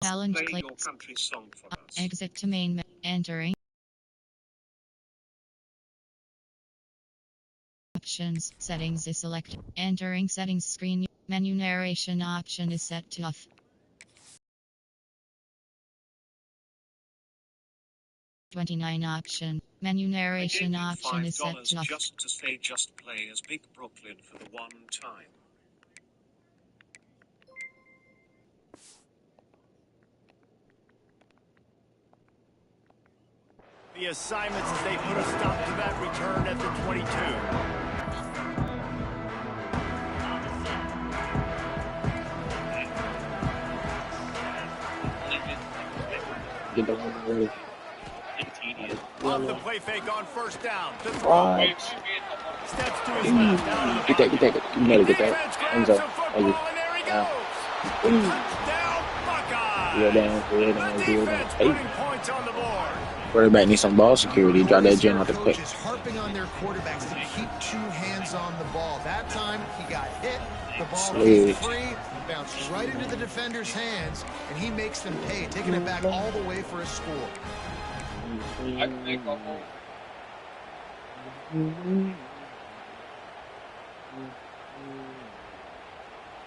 Challenge Play click. your country song for us. Exit to main menu. Entering. Options. Settings is selected. Entering settings screen. Menu narration option is set to off. 29 option. Menu narration option is set to off. Just to say just play as Big Brooklyn for the one time. The assignments as they put a stop to that return at the 22. Get the one ready. Off the play fake on first down. To throw. Steps to his left. Down to the Get that. You better get that. Hands up. and there he goes. Touchdown, Buckeyes. Real down. The defense putting points on the board. Quarterback needs some ball security. Drop that gen out the quick. Coaches harping on their quarterbacks to keep 2 hands on the ball. That time he got hit. The ball came free, bounced right into the defender's hands, and he makes them pay, taking it back all the way for a score.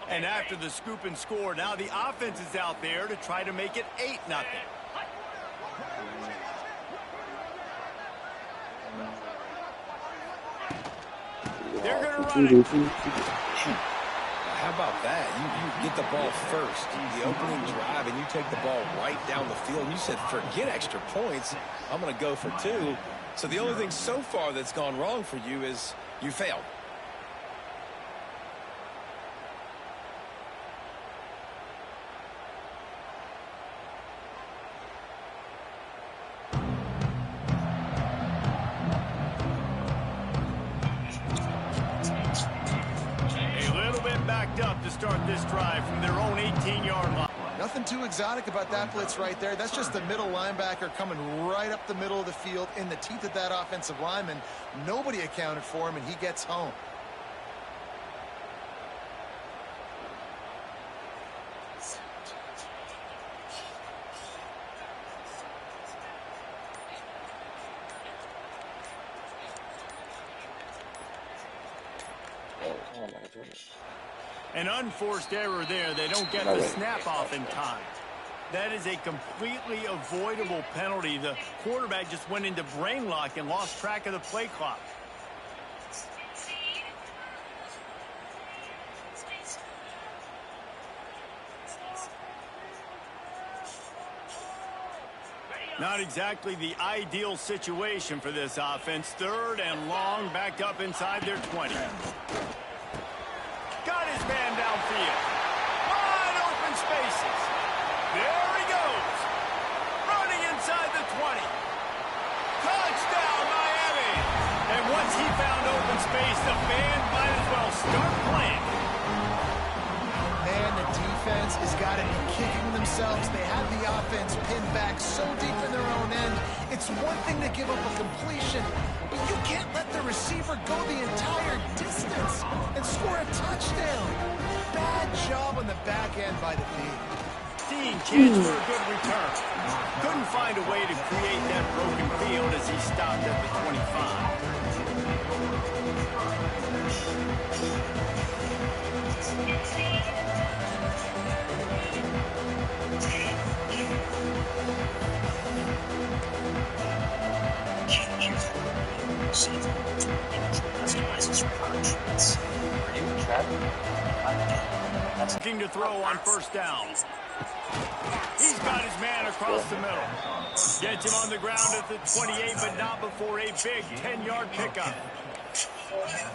And after the scoop and score, now the offense is out there to try to make it 8-0. They're going to run it. How about that? You get the ball first, the opening drive, and you take the ball right down the field. You said, forget extra points. I'm going to go for 2. So the only thing so far that's gone wrong for you is you failed. Up to start this drive from their own 18-yard line. Nothing too exotic about that blitz right there. That's just the middle linebacker coming right up the middle of the field in the teeth of that offensive lineman. Nobody accounted for him, and he gets home. An unforced error there. They don't get the snap off in time. That is a completely avoidable penalty. The quarterback just went into brain lock and lost track of the play clock. Not exactly the ideal situation for this offense. 3rd and long, backed up inside their 20. Got his man downfield. Wide open spaces. There he goes. Running inside the 20. Touchdown, Miami. And once he found open space, the band might as well start playing. Man, the defense has got to be kicking themselves. They have the offense pinned back so deep in their own end. It's one thing to give up a completion, but you can't let the receiver go the entire distance and score a touchdown. Bad job on the back end by the D. Seeing kids for a good return. Couldn't find a way to create that broken field as he stopped at the 25. Looking to throw on first down. He's got his man across the middle. Gets him on the ground at the 28, but not before a big 10-yard pickup.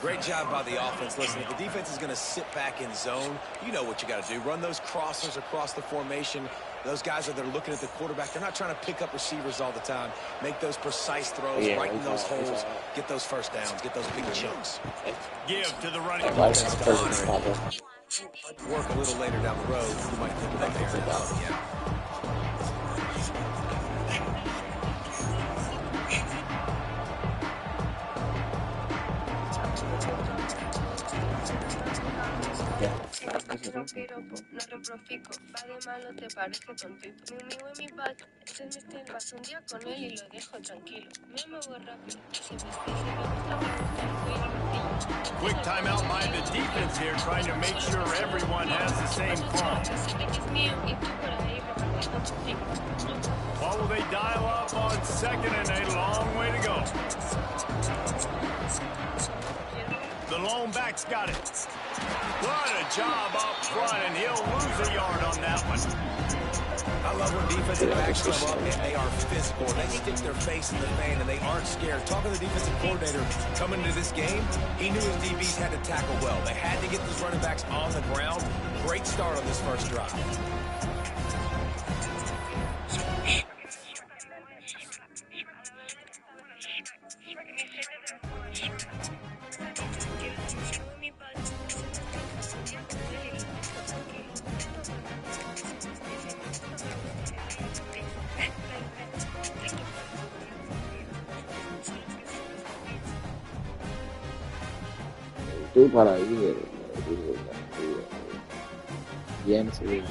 Great job by the offense. Listen, if the defense is going to sit back in zone, you know what you got to do. Run those crossers across the formation. Those guys are there looking at the quarterback. They're not trying to pick up receivers all the time. Make those precise throws, right in those holes. Get those first downs. Get those big chunks. Give to the running back. Work a little later down the road. You might think about there. Yeah. No piropo, no repropico, va de malo, te parece tontito. Mi amigo es mi pato, este es mi estilo. Paso un día con él y lo dejo tranquilo. Me muevo rápido, ese vestido me gusta el cuello martillo. Quick timeout by the defense here, trying to make sure everyone has the same call. What will they dial up on second and a long way to go? The lone back's got it. What a job up front, and he'll lose a yard on that one. I love when defensive backs come up and they are physical. They stick their face in the fan and they aren't scared. Talking to the defensive coordinator coming into this game, he knew his DBs had to tackle well. They had to get these running backs on the ground. Great start on this first drive. Tú para ahí, bien, sí.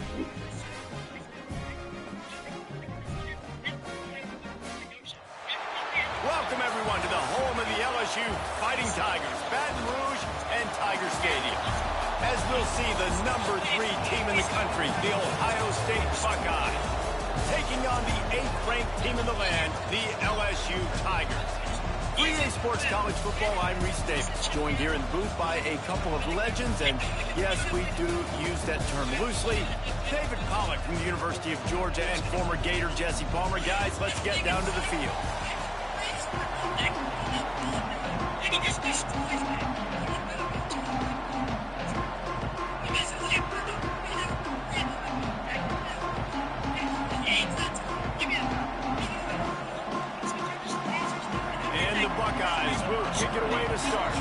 Welcome, everyone, to the home of the LSU Fighting Tigers, Baton Rouge and Tiger Stadium. As we'll see, the number 3 team in the country, the Ohio State Buckeyes, taking on the 8th-ranked team in the land, the LSU Tigers. 3A Sports College Football, I'm Reese Davis, joined here in the booth by a couple of legends, and yes, we do use that term loosely. David Pollock from the University of Georgia and former Gator Jesse Palmer. Guys, let's get down to the field. And the Buckeyes will kick it away to start.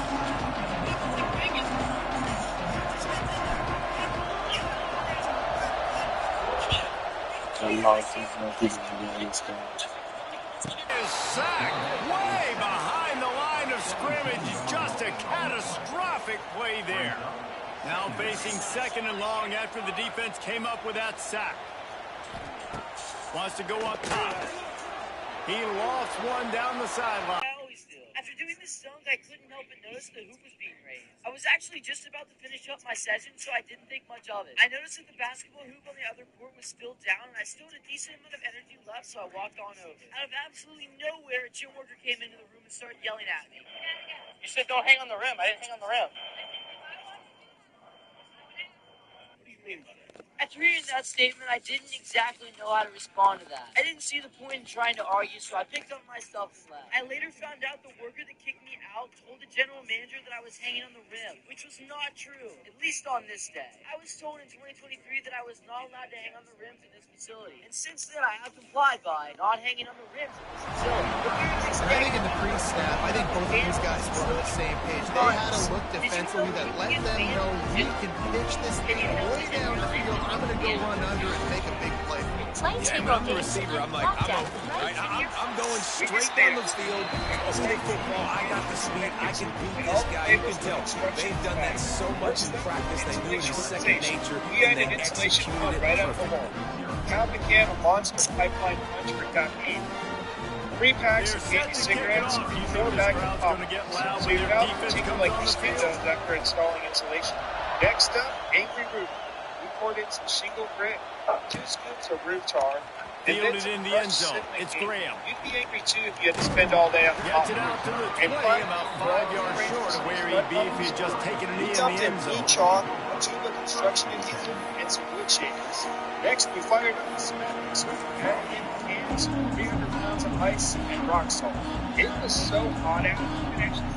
Is sacked way behind the line of scrimmage. Just a catastrophic play there. Now facing second and long after the defense came up with that sack. Wants to go up top. He lost one down the sideline. I always do. After doing this dunk, I couldn't help but notice the hoop was being raised. I was actually just about to finish up my session, so I didn't think much of it. I noticed that the basketball hoop on the other court was still down, and I still had a decent amount of energy left, so I walked on over. Out of absolutely nowhere, a gym worker came into the room and started yelling at me. You said don't hang on the rim. I didn't hang on the rim. What do you mean by that? After hearing that statement, I didn't exactly know how to respond to that. I didn't see the point in trying to argue, so I picked up my stuff and left. I later found out the worker that kicked me out told the general manager that I was hanging on the rim, which was not true, at least on this day. I was told in 2023 that I was not allowed to hang on the rims in this facility, and since then I have complied by not hanging on the rims in this facility. I think in the pre-snap, I think both of these guys were on the same page. They had a look defensively that let them know we can pitch this thing way down the field. I'm going to go run under and make a big play. Yeah, when I'm the receiver, I'm like, I'm open, right? I'm going straight down the field to the football. I got the speed. I can beat this guy. You can tell. They've done that so much in practice. They knew it was second nature, and they executed it right up the wall. Cal began a monster pipeline punch for top 8. 3 packs of candy cigarettes, you throw it back in the pocket. So you're now ticking like you spin those after installing insulation. Next up, Angry Roof. We poured in some shingle grit, 2 scoops of roof tar, and then Fielded in the end zone. It's Graham. You'd be angry too if you had to spend all day on the Gets it out to the 20, about 5 yards short of where he'd be if he'd just taken a knee in the end zone. Chalk, a tube of construction adhesive, and some wood shakers. Next, we fired up the cement, so we packed in cans, 300 pounds of ice, and rock salt. It was so hot out, we actually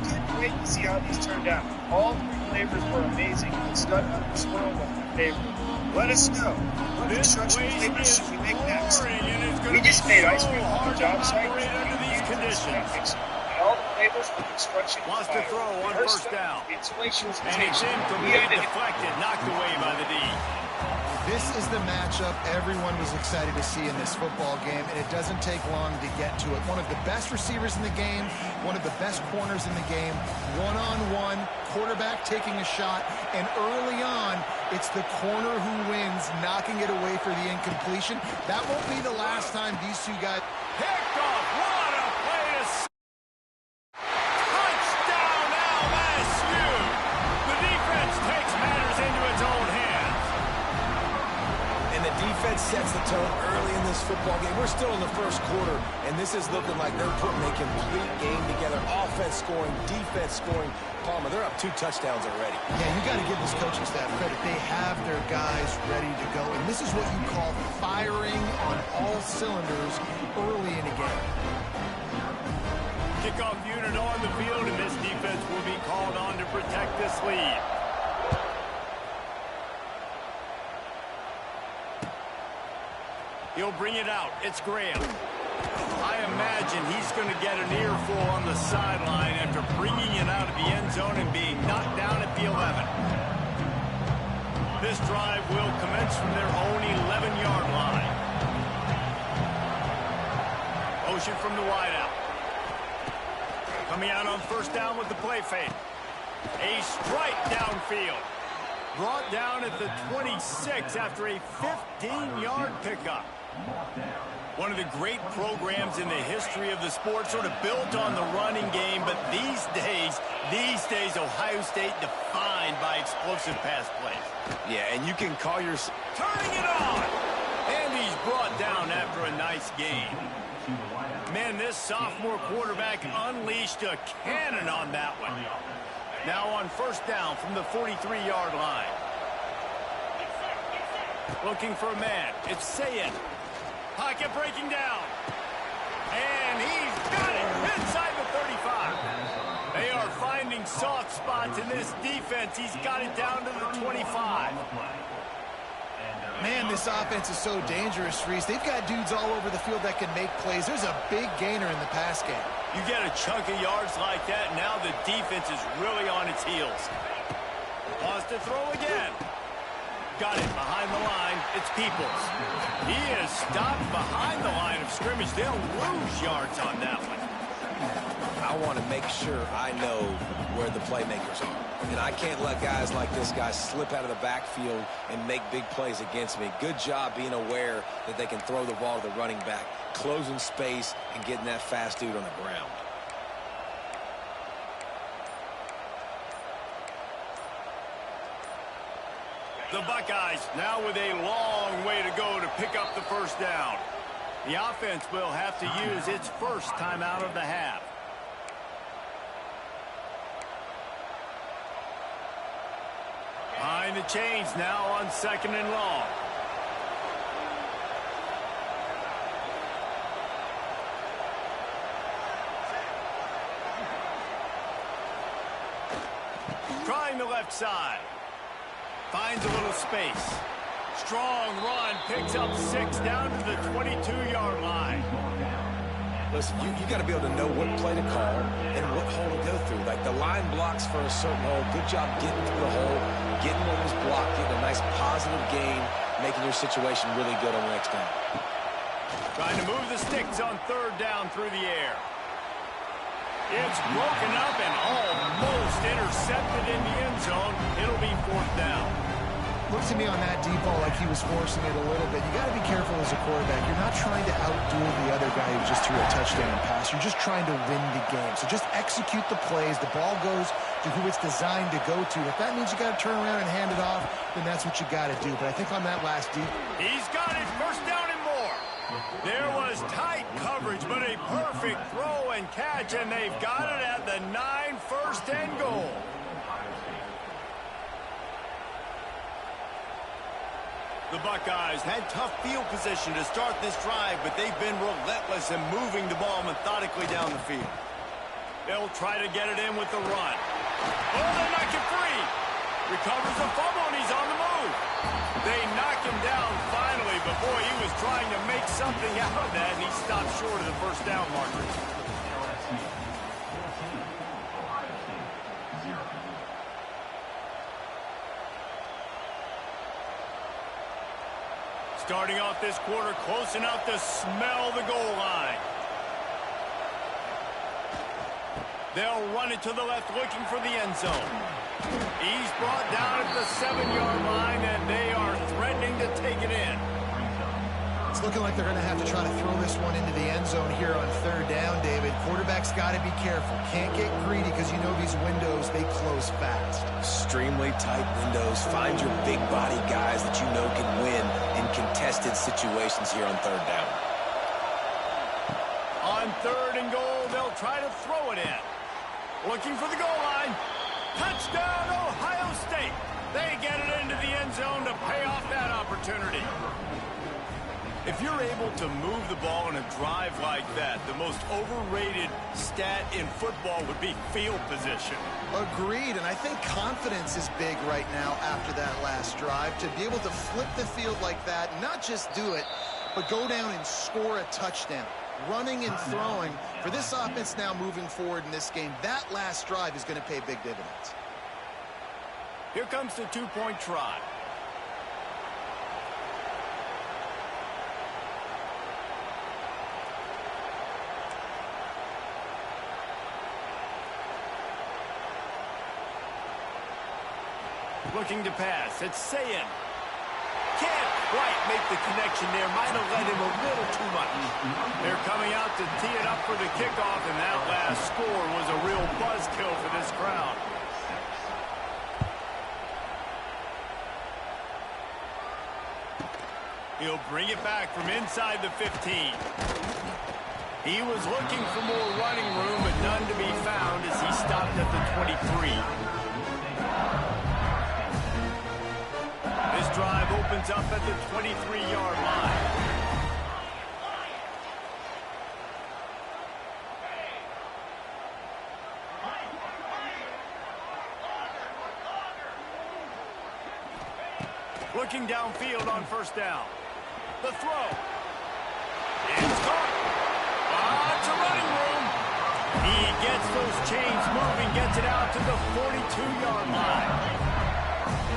couldn't wait to see how these turned out. All 3 flavors were amazing, and Stud Hunter Swirl was my favorite. Let us know. What construction flavors should we make next? We just made ice cream on the job site under these conditions. And all the flavors for construction. Wants to throw on first down. Insulation was And it's incomplete, deflected, knocked away by the D. This is the matchup everyone was excited to see in this football game, and it doesn't take long to get to it. One of the best receivers in the game, one of the best corners in the game, one-on-one, quarterback taking a shot, and early on, it's the corner who wins, knocking it away for the incompletion. That won't be the last time these two guys... Picked off. What a play to... Touchdown, LSU! The defense takes matters into its own hands. And the defense sets the tone early in this football game. We're still in the first quarter, and this is looking like they're putting a complete game together. Offense scoring, defense scoring. Palmer, they're up 2 touchdowns already. Yeah, you got to give this coaching staff credit. They have their guys ready to go, and this is what you call firing on all cylinders early in a game. Kickoff unit on the field, and this defense will be called on to protect this lead. He'll bring it out. It's Graham. I imagine he's going to get an earful on the sideline after bringing it out of the end zone and being knocked down at the 11. This drive will commence from their own 11-yard line. Motion from the wideout. Coming out on first down with the play fake. A strike downfield. Brought down at the 26 after a 15-yard pickup. One of the great programs in the history of the sport, sort of built on the running game, but these days, Ohio State defined by explosive pass plays. Yeah, and you can call your... Turning it on! And he's brought down after a nice gain. Man, this sophomore quarterback unleashed a cannon on that one. Now on first down from the 43-yard line. Looking for a man. It's Sayed. Pocket breaking down. And he's got it inside the 35. They are finding soft spots in this defense. He's got it down to the 25. Man, this offense is so dangerous, Reese. They've got dudes all over the field that can make plays. There's a big gainer in the pass game. You get a chunk of yards like that, now the defense is really on its heels. Wants to throw again. Got it behind the line. It's Peoples. He is stopped behind the line of scrimmage. They'll lose yards on that one. I want to make sure I know where the playmakers are. And I can't let guys like this guy slip out of the backfield and make big plays against me. Good job being aware that they can throw the ball to the running back, closing space, and getting that fast dude on the ground. The Buckeyes now with a long way to go to pick up the first down. The offense will have to use its first timeout of the half. Behind the chains now on second and long. Trying the left side. Finds a little space. Strong run. Picks up 6 down to the 22-yard line. Listen, you got to be able to know what play to call and what hole to go through. Like the line blocks for a certain hole. Good job getting through the hole, getting what was blocked, getting a nice positive gain, making your situation really good on the next down. Trying to move the sticks on third down through the air. It's broken up and almost intercepted in the end zone. It'll be fourth down. Looks to me on that deep ball like he was forcing it a little bit. You got to be careful as a quarterback. You're not trying to outdo the other guy who just threw a touchdown pass. You're just trying to win the game. So just execute the plays. The ball goes to who it's designed to go to. If that means you got to turn around and hand it off, then that's what you got to do. But I think on that last deep... He's got it. First down and more. There was tight coverage, but a perfect throw and catch, and they've got it at the 9, first and goal. The Buckeyes had tough field position to start this drive, but they've been relentless in moving the ball methodically down the field. They'll try to get it in with the run. Oh, they knock it free. Recovers the fumble, and he's on the move. They knock him down finally, but boy, he was trying to make something out of that, and he stopped short of the first down marker. Starting off this quarter close enough to smell the goal line. They'll run it to the left looking for the end zone. He's brought down at the 7-yard line, and they are threatening to take it in. It's looking like they're going to have to try to throw this one into the end zone here on 3rd down, David. Quarterback's got to be careful. Can't get greedy because you know these windows, they close fast. Extremely tight windows. Find your big body guys that you know can win in contested situations here on 3rd down. On 3rd and goal, they'll try to throw it in. Looking for the goal line. Touchdown, Ohio State. They get it into the end zone to pay off that opportunity. If you're able to move the ball in a drive like that, the most overrated stat in football would be field position. Agreed, and I think confidence is big right now after that last drive. To be able to flip the field like that, not just do it, but go down and score a touchdown. Running and throwing, for this offense now moving forward in this game, that last drive is going to pay big dividends. Here comes the 2-point try. Looking to pass. It's Sayin. Can't quite make the connection there. Might have led him a little too much. They're coming out to tee it up for the kickoff, and that last score was a real buzzkill for this crowd. He'll bring it back from inside the 15. He was looking for more running room, but none to be found as he stopped at the 23. This drive opens up at the 23-yard line. Looking downfield on 1st down. The throw. It's caught. It's a running room. He gets those chains moving, gets it out to the 42-yard line.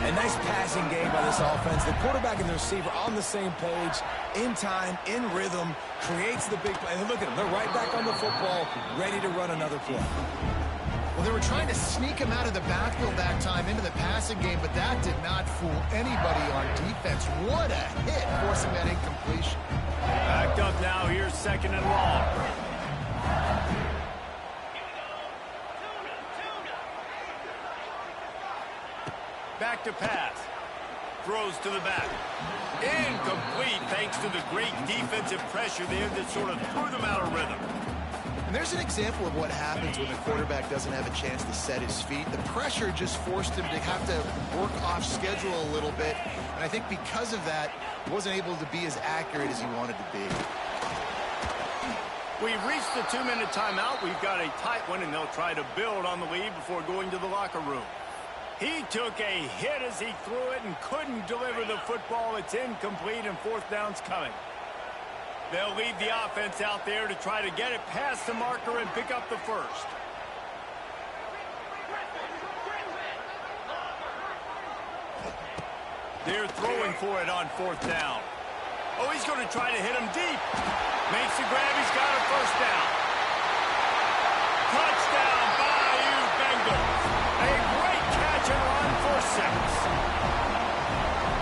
A nice passing game by this offense. The quarterback and the receiver on the same page, in time, in rhythm, creates the big play. And look at them. They're right back on the football, ready to run another play. Well, they were trying to sneak him out of the backfield that time into the passing game, but that did not fool anybody on defense. What a hit, forcing that incompletion. Backed up now. Here's 2nd and long. Back to pass. Throws to the back. Incomplete thanks to the great defensive pressure there that sort of threw them out of rhythm. And there's an example of what happens when the quarterback doesn't have a chance to set his feet. The pressure just forced him to have to work off schedule a little bit. And I think because of that, he wasn't able to be as accurate as he wanted to be. We've reached the 2-minute timeout. We've got a tight one, and they'll try to build on the lead before going to the locker room. He took a hit as he threw it and couldn't deliver the football. It's incomplete, and 4th down's coming. They'll leave the offense out there to try to get it past the marker and pick up the 1st. They're throwing for it on 4th down. Oh, he's going to try to hit him deep. Makes the grab. He's got a 1st down. Touchdown, Bayou Bengals. A great catch and run for 6.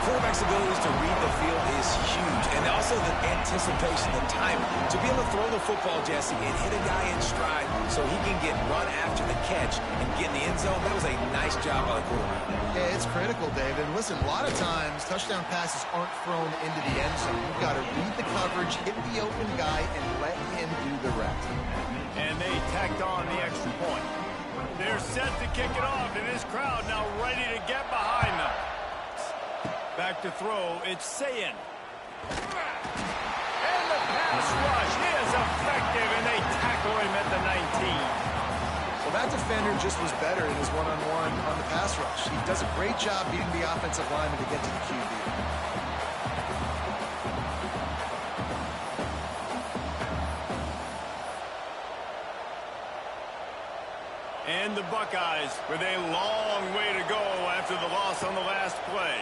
Quarterback's abilities to read the field is huge, and also the anticipation, the timing. To be able to throw the football, Jesse, and hit a guy in stride so he can get run after the catch and get in the end zone, that was a nice job by the quarterback. Yeah, it's critical, David. Listen, a lot of times, touchdown passes aren't thrown into the end zone. You've got to read the coverage, hit the open guy, and let him do the rest. And they tacked on the extra point. They're set to kick it off, and this crowd now ready to get behind them. Back to throw, it's Sayin. And the pass rush is effective, and they tackle him at the 19. Well, that defender just was better in his one-on-one on the pass rush. He does a great job beating the offensive lineman to get to the QB. And the Buckeyes with a long way to go after the loss on the last play.